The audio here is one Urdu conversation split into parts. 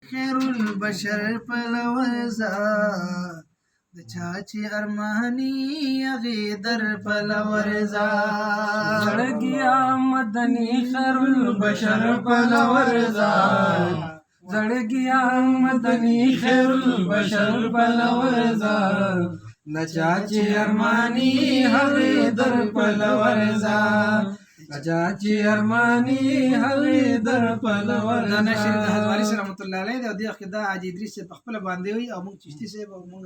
خير البشر پلورزا د چاچی ارمانی اغی در پلورزا زړګیا مدني خير البشر پلورزا زړګیا مدني خير البشر پلورزا نچاچی ارمانی هغه در پلورزا نچاچی ارمانی هغه در پلورزا دا نشر د حضرت علي رحمت الله علیه د دې خدا حاجی ادریس په خپل باندې وي او موږ چشتي صاحب او موږ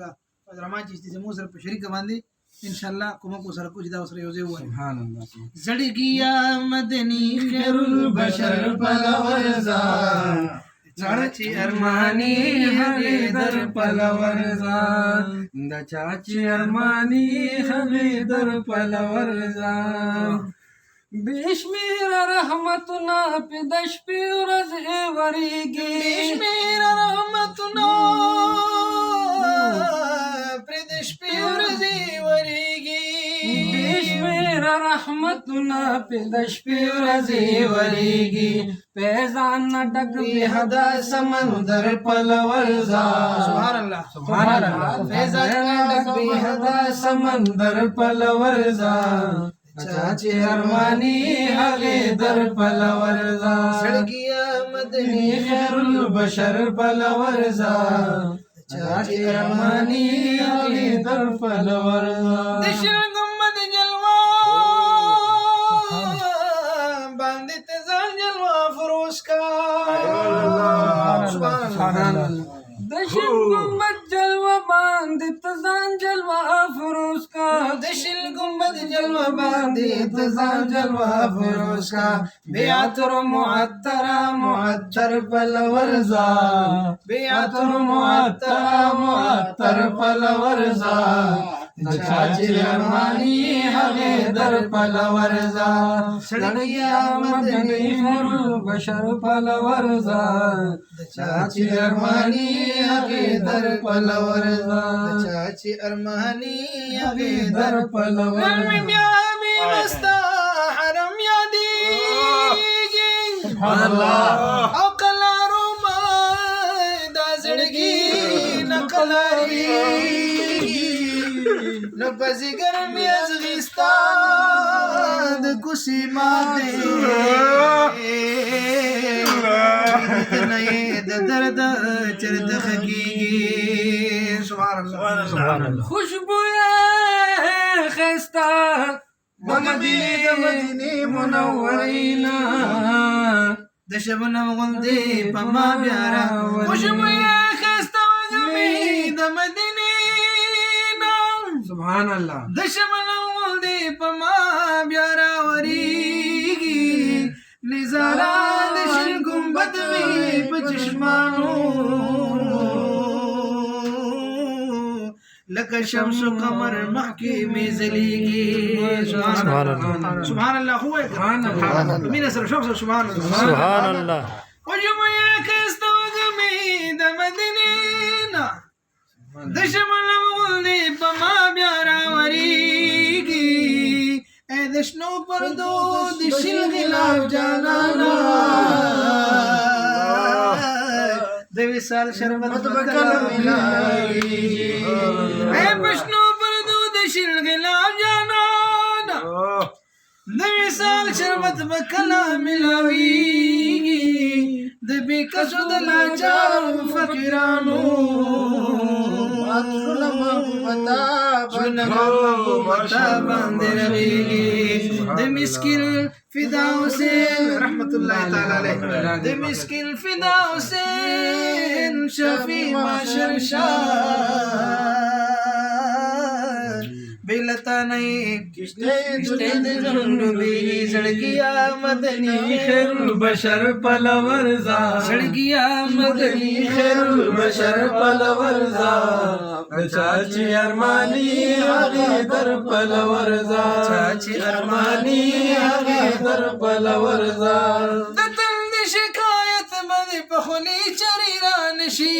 رحمان چشتي سے مو سره په شریک باندې ان شاء الله کوم کو سره کوم دا سره یوځي وای سبحان الله زړګیا مدني خير البشر پلورزا چاچی ارمانی هغه در پلورزا د چاچی ارمانی هغه در پلورزا بشمیر رحمتنا په د شپې ورځ وریږي بشمیر رحمتنا پر د شپې ورځ وریږي بشمیر رحمتنا په د شپې ورځ وریږي پیزان ډک به حدا سمندر پلورزا سبحان الله سبحان الله پیزان ډک به حدا سمندر پلورزا چاچی ارمانی هغه در پلورزا زړګیا مدني خير البشر پلورزا چاچی ارمانی هغه در پلورزا د شرګمد جلوا باندې ته ځان جلوا فروش کا سبحان الله د شرګمد جلوا باندې ته ځان جلوا فروش کا د شل گنبد جلوه باندې تزان جلوه فروش کا بیاتر معطر پلورزا بیاتر معطر پلورزا چاچی ارمانی هغه در پلورزا زړګیا مدني خير البشر پلورزا چاچی ارمانی هغه در پلورزا چاچی ارمانی هغه در پلورزا بیا می مستا حرم یادیږي سبحان الله او کلارو ما دا زړګي نقلاري نو پسې ګرمي از غستا د کوشي ماته نه د درد چرته خکېږي سبحان الله خوشبو خستا د مدینه منورینا د شبنم غوندې په ما بیارا خوشبو خستا د مدینه سبحان الله د شبنم غوندې په ما بیارا وریږي نظاره د شل گنبد می په چشمانو لکه شمس و قمر مخکې می ځلیږي سبحان الله سبحان الله هو سبحان الله مين سره شمس سبحان الله سبحان الله وجمع کستو غمي د مدینه د شمال مغلي په ما بیا راوريږي اې د شنو پردو د شل غلاف جانانا د وصال شربت وکړه ملایي اې بشنو پردو د شل غلاف جانانا د وصال شربت وکړه ملایي د بیکسو د لاجار فقیرانو محبتا باندې رغیږي د مسکین فدا حسین رحمت الله تعالی علیه د مسکین فدا حسین شفیع معاشر شاه بلتا نہیں کشتے ڈوبی زڑگیا مدنی خير البشر پلورزا زڑگیا مدنی خير البشر پلورزا چاچی ارمانی هغه در پلورزا چاچی ارمانی هغه در پلورزا د تل د شکایت باندې په خولي چری را نشي